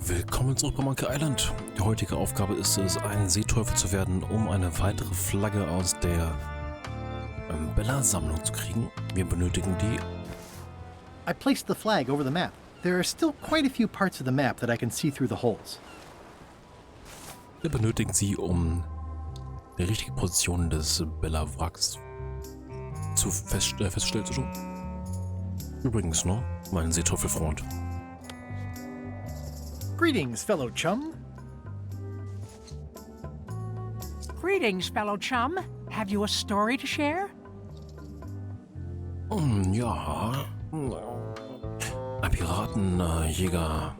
Willkommen zurück bei Monkey Island. Die heutige Aufgabe ist es, ein Seeteufel zu werden, um eine weitere Flagge aus der Bella-Sammlung zu kriegen. Wir benötigen die. I placed the flag over the map. There are still quite a few parts of the map that I can see through the holes. Wir benötigen sie, um die richtige Position des Bella-Wracks feststellen zu tun. Übrigens, ne, mein Seeteufelfreund. Greetings, fellow chum. Greetings, fellow chum. Have you a story to share? Ja. Ein Piratenjäger.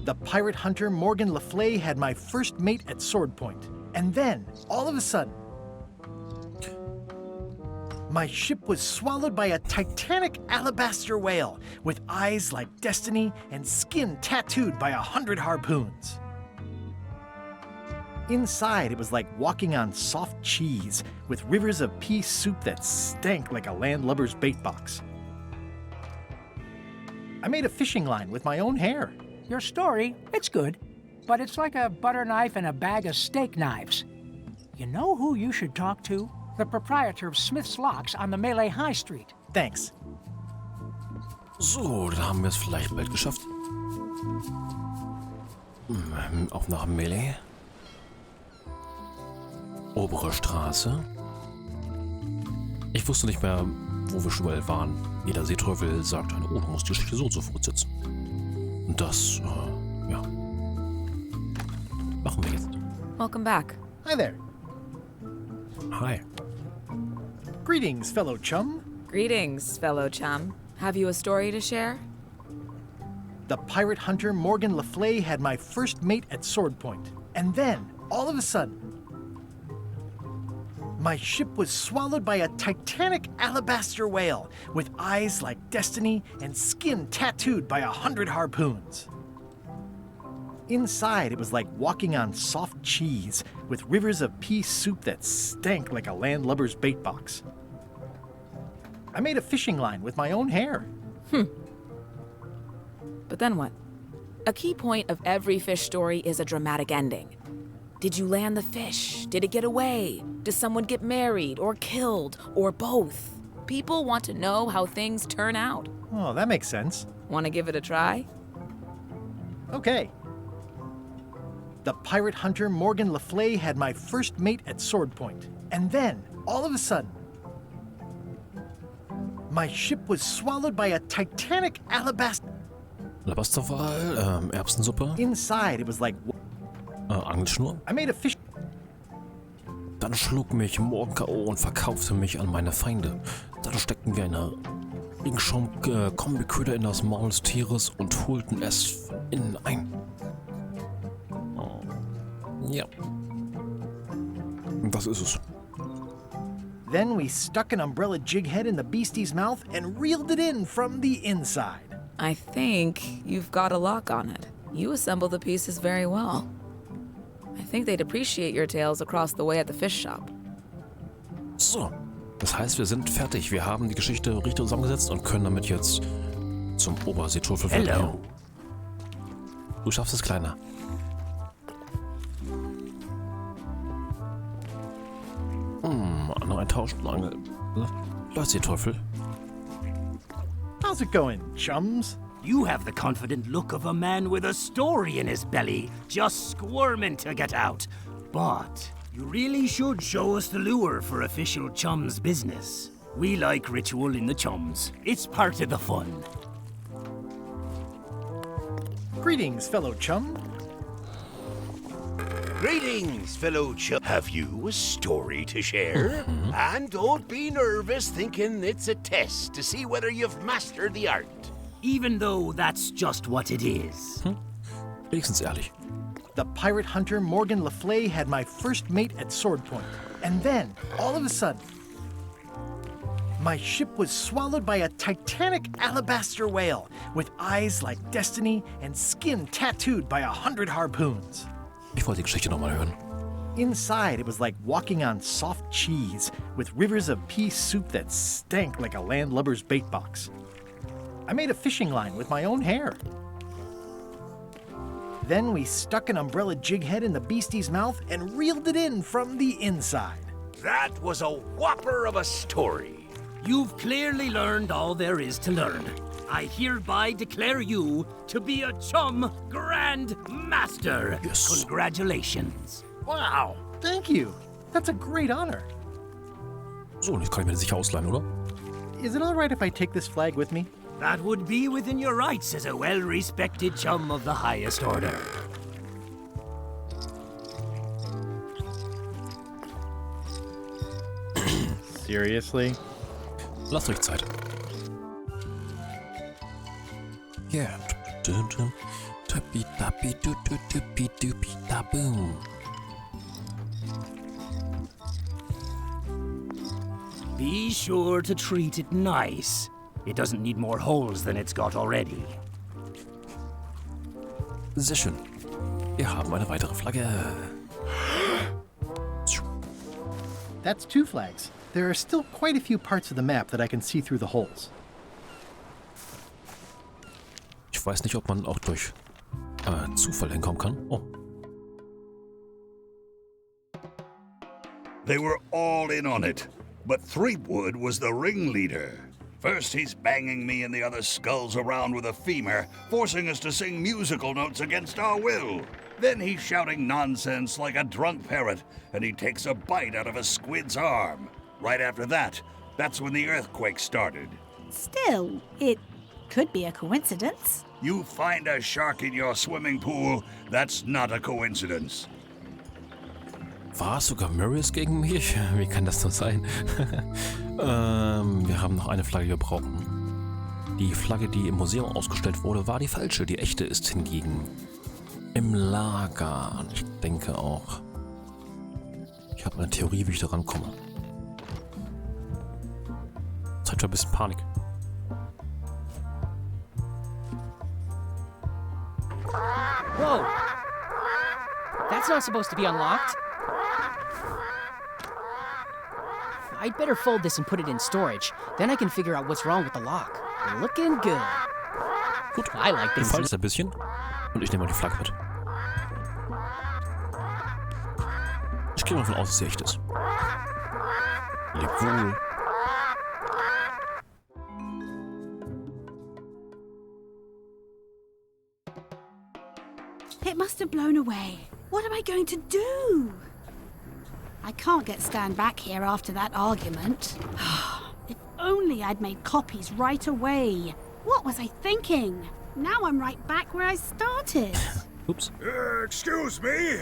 The pirate hunter Morgan Le Fay had my first mate at sword point. And then, all of a sudden, my ship was swallowed by a titanic alabaster whale with eyes like destiny and skin tattooed by 100 harpoons. Inside, it was like walking on soft cheese with rivers of pea soup that stank like a landlubber's bait box. I made a fishing line with my own hair. Your story, it's good, but it's like a butter knife and a bag of steak knives. You know who you should talk to? The proprietor of Smith's Locks on the Malay High Street. Thanks. So, dann haben wir es vielleicht bald geschafft. Auf nach Melee. Obere Straße. Ich wusste nicht mehr, wo wir schon mal waren. Jeder Seeteufel sagt, oh, du musst die Geschichte so und so fortsetzen. Und das, ja. Machen wir jetzt. Welcome back. Hi there. Hi. Greetings, fellow chum. Greetings, fellow chum. Have you a story to share? The pirate hunter Morgan Le Fay had my first mate at sword point. And then, all of a sudden, my ship was swallowed by a titanic alabaster whale with eyes like destiny and skin tattooed by 100 harpoons. Inside, it was like walking on soft cheese with rivers of pea soup that stank like a landlubber's bait box. I made a fishing line with my own hair. But then what? A key point of every fish story is a dramatic ending. Did you land the fish? Did it get away? Does someone get married or killed or both? People want to know how things turn out. Oh, that makes sense. Want to give it a try? Okay. The pirate hunter Morgan Le Fay had my first mate at sword point. And then, all of a sudden, my ship was swallowed by a titanic alabaster. Alabasterwal, Erbsensuppe, Inside, it was like... Angelschnur. I made a fish... Dann schlug mich Morgen K.O. und verkaufte mich an meine Feinde. Dadurch steckten wir eine Regenschirm-Kombiköder in das Maul des Tieres und holten es innen ein. Oh. Ja. Das ist es. Then we stuck an umbrella jig head in the beastie's mouth and reeled it in from the inside. I think you've got a lock on it. You assemble the pieces very well. I think they'd appreciate your tales across the way at the fish shop. So, das heißt, wir sind fertig. Wir haben die Geschichte richtig zusammengesetzt und können damit jetzt zum Oberseeteufel werden. Hello. Du schaffst es, Kleiner. Noch ein Tauschangel. Läuft Seeteufel. How's it going, chums? You have the confident look of a man with a story in his belly, just squirming to get out. But you really should show us the lure for official chums business. We like ritual in the chums. It's part of the fun. Greetings, fellow chum. Greetings, fellow chum. Have you a story to share? And don't be nervous thinking it's a test to see whether you've mastered the art. Even though that's just what it is. Wenigstens ehrlich. The pirate hunter Morgan Le Fay had my first mate at sword point. And then, all of a sudden, my ship was swallowed by a titanic alabaster whale with eyes like destiny and skin tattooed by 100 harpoons. Ich wollte die Geschichte nochmal hören. Inside, it was like walking on soft cheese with rivers of pea soup that stank like a landlubber's bait box. I made a fishing line with my own hair. Then we stuck an umbrella jig head in the beastie's mouth and reeled it in from the inside. That was a whopper of a story. You've clearly learned all there is to learn. I hereby declare you to be a Chum Grand Master. Yes. Congratulations. Wow, thank you. That's a great honor. So, und jetzt kann ich mir das sicher ausleihen, oder? Is it all right if I take this flag with me? That would be within your rights as a well-respected chum of the highest order. Seriously? Lasst euch Zeit. Ja. Tappi-tappi-du-du-du-pi-du-pi-da-boom. Be sure to treat it nice. It doesn't need more holes than it's got already. Sehr schön. Wir haben eine weitere Flagge. That's 2 flags. There are still quite a few parts of the map that I can see through the holes. Ich weiß nicht, ob man auch durch Zufall hinkommen kann. Oh. They were all in on it, but Threepwood was the ringleader. First he's banging me and the other skulls around with a femur, forcing us to sing musical notes against our will. Then he's shouting nonsense like a drunk parrot, and he takes a bite out of a squid's arm. Right after that, that's when the earthquake started. Still, it could be a coincidence. You find a shark in your swimming pool, that's not a coincidence. War es sogar Marius gegen mich? Wie kann das nur sein? Wir haben noch eine Flagge, die wir brauchen. Die Flagge, die im Museum ausgestellt wurde, war die falsche. Die echte ist hingegen im Lager. Und ich denke auch... Ich habe eine Theorie, wie ich da rankomme. Zeit für ein bisschen Panik. Whoa! That's not supposed to be unlocked. I'd better fold this and put it in storage. Then I can figure out what's wrong with the lock. Looking good. Gut, I like wir this. fallen jetzt ein bisschen. Und ich nehme mal die Flagge mit. Ich gehe mal davon aus, dass sie echt ist. Leb wohl. It must have blown away. What am I going to do? I can't get Stan back here after that argument. If only I'd made copies right away. What was I thinking? Now I'm right back where I started. Oops. Excuse me,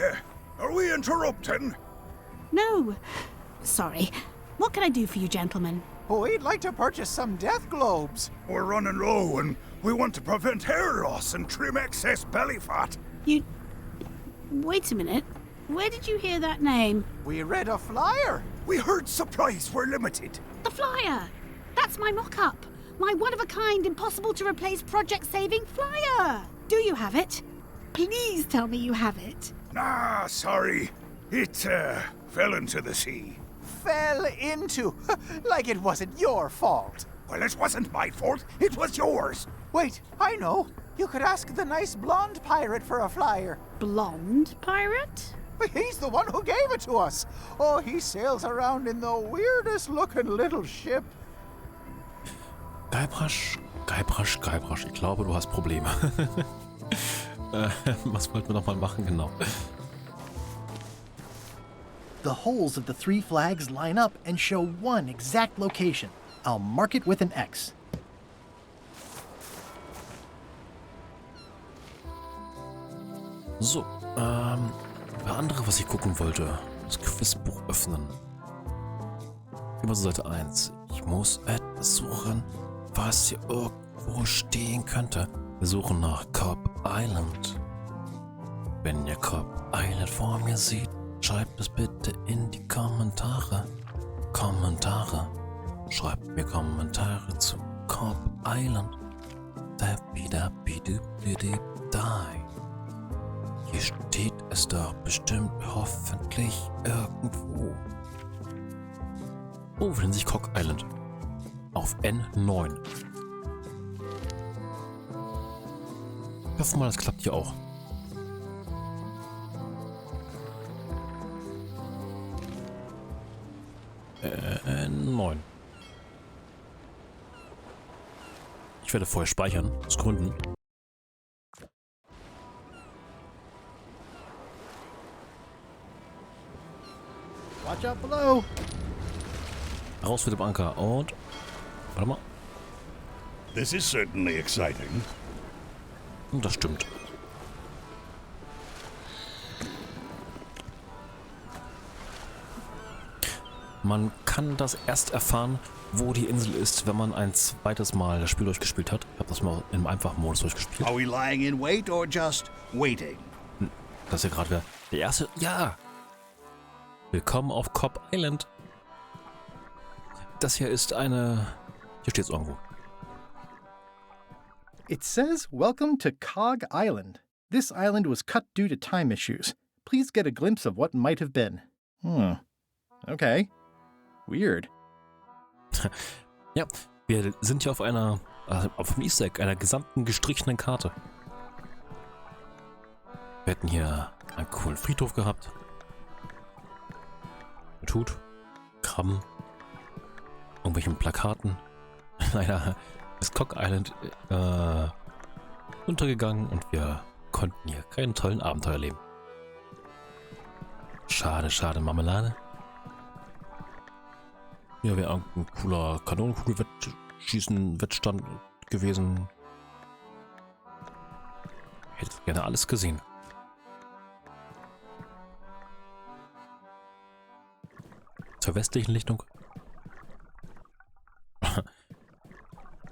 are we interrupting? No. Sorry. What can I do for you, gentlemen? We'd like to purchase some death globes. We're running low and we want to prevent hair loss and trim excess belly fat. You... Wait a minute. Where did you hear that name? We read a flyer. We heard supplies were limited. The flyer! That's my mock-up. My one-of-a-kind, impossible-to-replace project-saving flyer. Do you have it? Please tell me you have it. Nah, sorry. It, fell into the sea. Fell into. Like it wasn't your fault. Well, it wasn't my fault. It was yours. Wait, I know. You could ask the nice blonde pirate for a flyer. Blonde pirate? He's the one who gave it to us. Oh, he sails around in the weirdest looking little ship. Guybrush. Ich glaube, du hast Probleme. Was wollten wir nochmal machen? Genau. The holes of the 3 flags line up and show one exact location. I'll mark it with an X. So, andere, was ich gucken wollte. Das Quizbuch öffnen. Über Seite 1. Ich muss etwas suchen, was hier irgendwo stehen könnte. Wir suchen nach Cobb Island. Wenn ihr Cobb Island vor mir seht, schreibt es bitte in die Kommentare. Schreibt mir Kommentare zu Cobb Island. Hier steht es doch bestimmt hoffentlich irgendwo. Oh, wir nennen sich Cobb Island. Auf N9. Ich hoffe mal, das klappt hier auch. 9. Ich werde vorher speichern, aus Gründen. Watch out below. Raus mit dem Anker und... Warte mal. This is certainly exciting. Und das stimmt. Man kann das erst erfahren, wo die Insel ist, wenn man ein zweites Mal das Spiel durchgespielt hat. Ich habe das mal im einfachen Modus durchgespielt. Are we lying in wait or just waiting? Das ist ja gerade der erste... Ja! Willkommen auf Cobb Island. Das hier ist eine... Hier steht es irgendwo. It says, "Welcome to Cog Island. This island was cut due to time issues. Please get a glimpse of what might have been." Okay. Weird. Ja, wir sind hier auf einer... auf dem Easter Egg, einer gesamten gestrichenen Karte. Wir hätten hier einen coolen Friedhof gehabt. Mit Hut, Krabben, irgendwelchen Plakaten. Leider ist Cock Island untergegangen und wir konnten hier keinen tollen Abenteuer erleben. Schade, schade, Marmelade. Hier wäre irgendein cooler Kanonenkugelwettschießen-Wettstand gewesen. Hätte gerne alles gesehen. Zur westlichen Lichtung.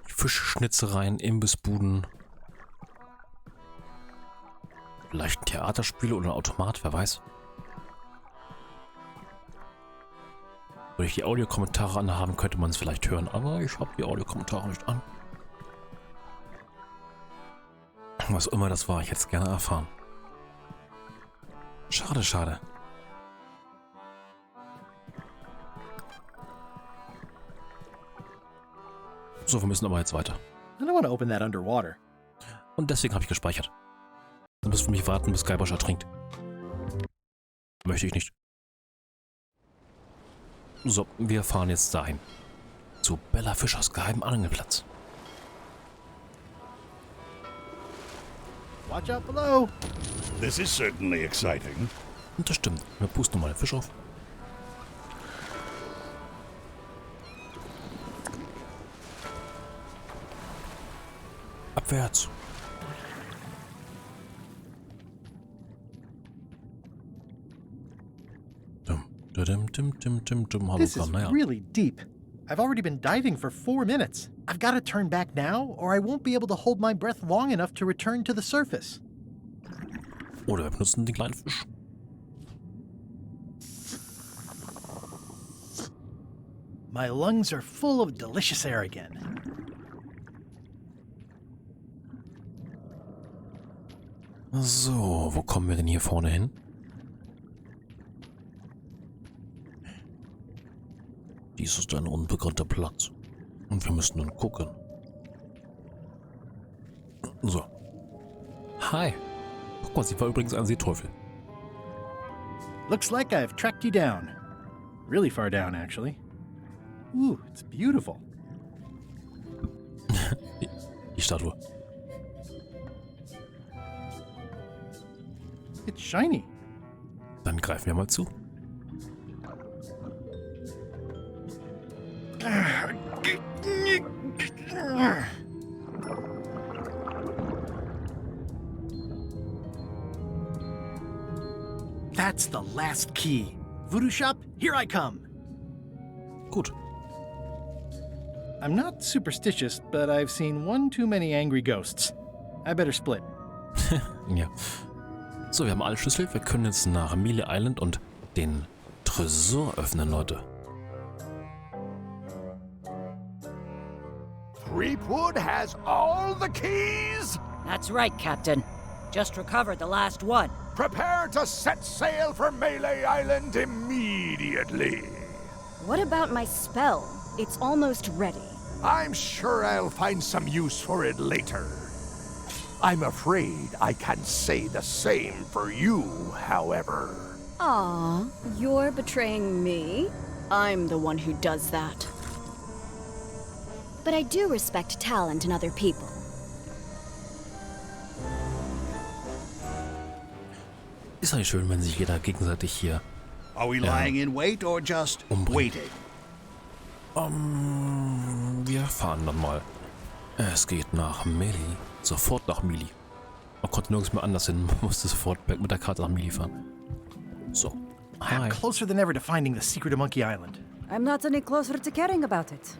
Fischschnitzereien, Imbissbuden. Vielleicht ein Theaterspiel oder ein Automat, wer weiß. Würde ich die Audiokommentare anhaben, könnte man es vielleicht hören, aber ich habe die Audiokommentare nicht an. Was immer das war, ich hätte es gerne erfahren. Schade, schade. So, wir müssen aber jetzt weiter. I don't want to open that underwater. Und deswegen habe ich gespeichert. Du musst für mich warten, bis Guybrush ertrinkt. Möchte ich nicht. So, wir fahren jetzt dahin. Zu Bella Fischers geheimen Angelplatz. Watch out below. This is certainly exciting. Und das stimmt. Wir pusten mal den Fisch auf. Abwärts. This is really deep. I've already been diving for 4 minutes. I've got to turn back now, or I won't be able to hold my breath long enough to return to the surface. Oder wir benutzen den kleinen Fisch. My lungs are full of delicious air again. So, wo kommen wir denn hier vorne hin? Dies ist ein unbekannter Platz. Und wir müssen dann gucken. So. Hi. Guck mal, sie war übrigens ein Seeteufel. Looks like I've tracked you down. Really far down, actually. Ooh, it's beautiful. Die Statue. It's shiny. Dann greifen wir mal zu. That's the last key. Voodoo shop, here I come. Gut. I'm not superstitious, but I've seen one too many angry ghosts. I better split. Ja. So, wir haben alle Schlüssel. Wir können jetzt nach Mealy Island und den Tresor öffnen, Leute. Threepwood has all the keys? That's right, Captain. Just recovered the last one. Prepare to set sail for Melee Island immediately. What about my spell? It's almost ready. I'm sure I'll find some use for it later. I'm afraid I can't say the same for you, however. Aw, you're betraying me? I'm the one who does that. but I do respect talent in other people. Ist eigentlich schön, wenn sich jeder gegenseitig hier Are we lying in wait or just umbringt. waiting? Wir fahren dann mal. Es geht nach Meli. Sofort nach Meli. Man konnte nirgends mehr anders hin. Man musste sofort mit der Karte nach Meli fahren. So. I'm Hi. closer than ever to finding the secret of Monkey Island. I'm not any closer to caring about it.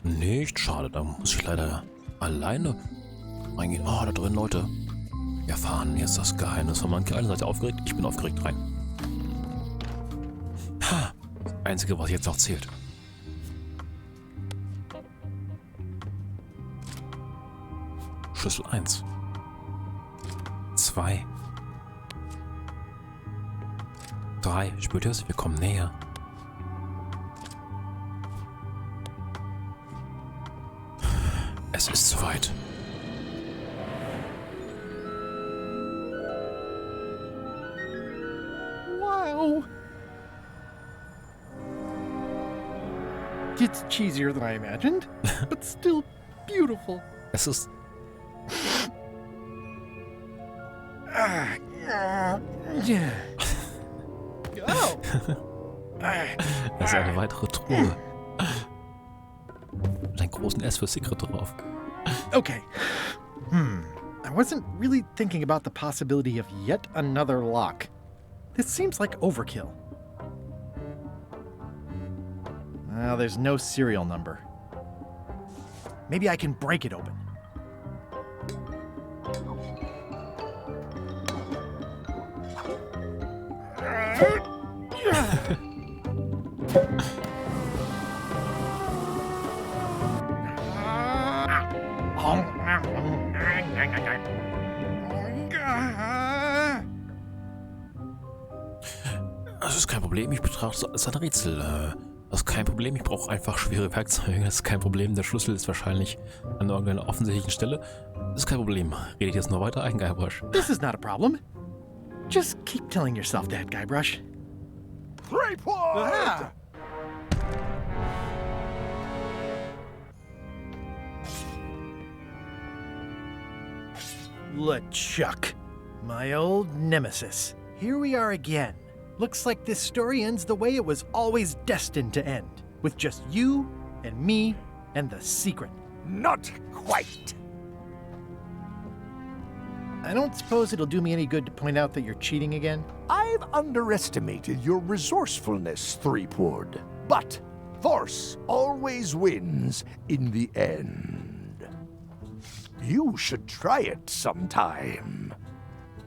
Nicht schade, da muss ich leider alleine reingehen. Oh, da drin, Leute. Wir fahren jetzt das Geheimnis von Monkey Island. Seid ihr aufgeregt? Ich bin aufgeregt. Rein. Ha! Das Einzige, was jetzt noch zählt. Schlüssel 1. 2. 3. Spürt ihr es? Wir kommen näher. Es ist soweit. Wow. It's cheesier than I imagined, but still beautiful. Es ist... Oh. Das ist eine weitere Truhe. Mit einem großen S für Secret drauf. Okay. I wasn't really thinking about the possibility of yet another lock. This seems like overkill. Well, there's no serial number. Maybe I can break it open. Das ist kein Problem, ich betrachte es als ein Rätsel. Das ist kein Problem, ich brauche einfach schwere Werkzeuge. Das ist kein Problem, der Schlüssel ist wahrscheinlich an irgendeiner offensichtlichen Stelle. Das ist kein Problem. Redet jetzt noch weiter ein, Guybrush. This is not a problem. Just keep telling yourself that, Guybrush. Threepwood! LeChuck, my old nemesis. Here we are again. Looks like this story ends the way it was always destined to end, with just you and me and the secret. Not quite. I don't suppose it'll do me any good to point out that you're cheating again? I've underestimated your resourcefulness, Threepwood. But force always wins in the end. You should try it sometime.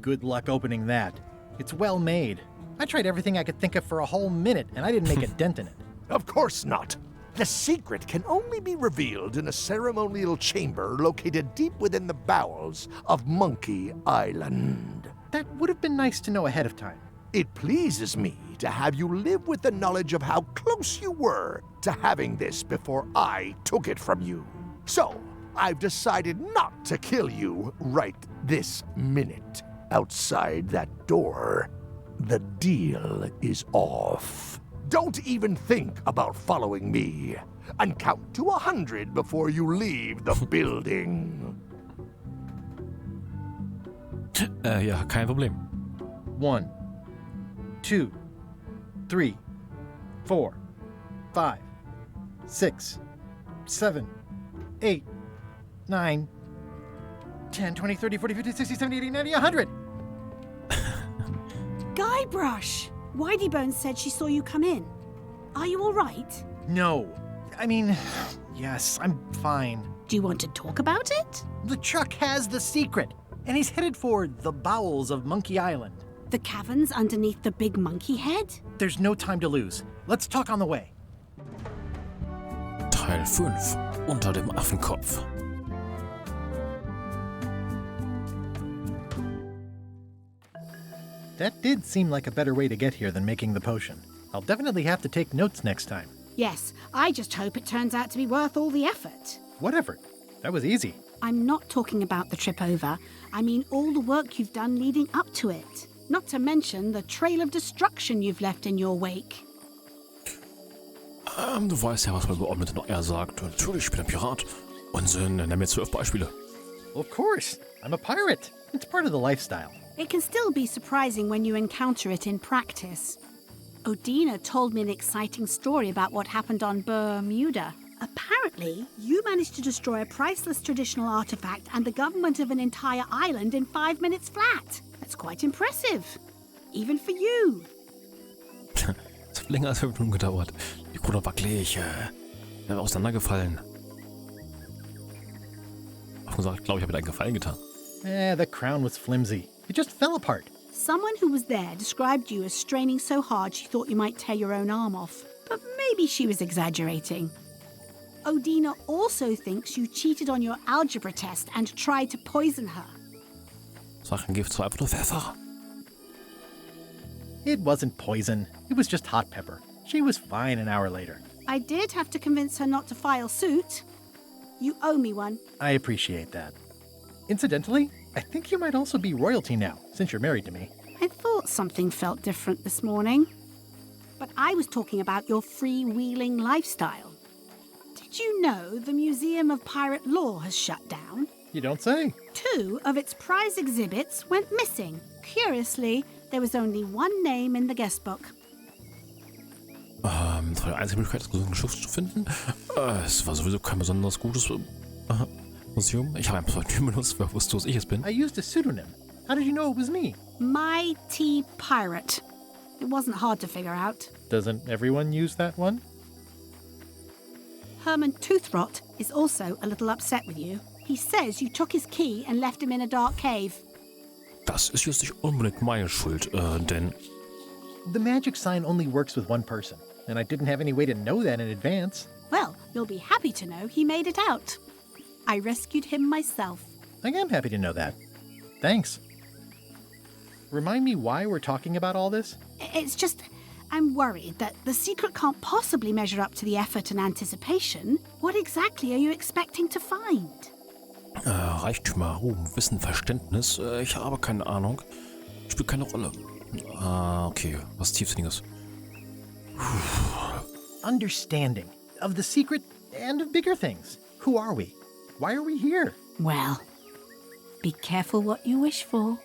Good luck opening that. It's well made. I tried everything I could think of for a whole minute, and I didn't make a dent in it. Of course not. The secret can only be revealed in a ceremonial chamber located deep within the bowels of Monkey Island. That would have been nice to know ahead of time. It pleases me to have you live with the knowledge of how close you were to having this before I took it from you. So, I've decided not to kill you right this minute. Outside that door, the deal is off. Don't even think about following me. And count to 100 before you leave the building. Ja, kein Problem. 1, 2, 3, 4, 5, 6, 7, 8, 9, 10, 20, 30, 40, 50, 60, 70, 80, 90, 100. Guybrush! Whiteybones said she saw you come in. Are you all right? No. I mean, yes, I'm fine. Do you want to talk about it? LeChuck has the secret, and he's headed for the bowels of Monkey Island. The caverns underneath the big monkey head? There's no time to lose. Let's talk on the way. Teil 5. Unter dem Affenkopf. That did seem like a better way to get here than making the potion. I'll definitely have to take notes next time. Yes, I just hope it turns out to be worth all the effort. What effort? That was easy. I'm not talking about the trip over. I mean all the work you've done leading up to it. Not to mention the trail of destruction you've left in your wake. Du weißt ja, was man über noch eher sagt. Natürlich, ich bin ein Pirat. Unsinn, nenn mir 12 Beispiele. Of course, I'm a pirate. It's part of the lifestyle. It can still be surprising when you encounter it in practice. Odina told me an exciting story about what happened on Bermuda. Apparently, you managed to destroy a priceless traditional artifact and the government of an entire island in 5 minutes flat. That's quite impressive. Even for you. Es hat länger als 5 Minuten gedauert. Die Krone war wackelig. Auseinandergefallen. Ich glaube, ich habe dir einen Gefallen getan. The crown was flimsy. It just fell apart. Someone who was there described you as straining so hard she thought you might tear your own arm off. But maybe she was exaggerating. Odina also thinks you cheated on your algebra test and tried to poison her. Gift war einfach nur Pfeffer. It wasn't poison. It was just hot pepper. She was fine an hour later. I did have to convince her not to file suit. You owe me one. I appreciate that. Incidentally, I think you might also be royalty now, since you're married to me. I thought something felt different this morning. But I was talking about your freewheeling lifestyle. Did you know the Museum of Pirate Lore has shut down? You don't say. 2 of its prize exhibits went missing. Curiously, there was only one name in the guest book. Das war die einzige Möglichkeit, das gesunde Schiff zu finden. Es war sowieso kein besonders gutes Museum. Ich habe ein Pseudonym benutzt, wer wusste, dass ich es bin. I used a pseudonym. How did you know it was me? Mighty Pirate. It wasn't hard to figure out. Doesn't everyone use that one? Herman Toothrot is also a little upset with you. He says you took his key and left him in a dark cave. Das ist jetzt nicht unbedingt meine Schuld, denn... The magic sign only works with one person, and I didn't have any way to know that in advance. Well, you'll be happy to know he made it out. I rescued him myself. I am happy to know that. Thanks. Remind me why we're talking about all this? It's just, I'm worried that the secret can't possibly measure up to the effort and anticipation. What exactly are you expecting to find? Reichtümer, Ruhm, Wissen, Verständnis. Ich habe keine Ahnung. Spielt keine Rolle. Okay. Was Tiefsinniges. Understanding of the secret and of bigger things. Who are we? Why are we here? Well, be careful what you wish for.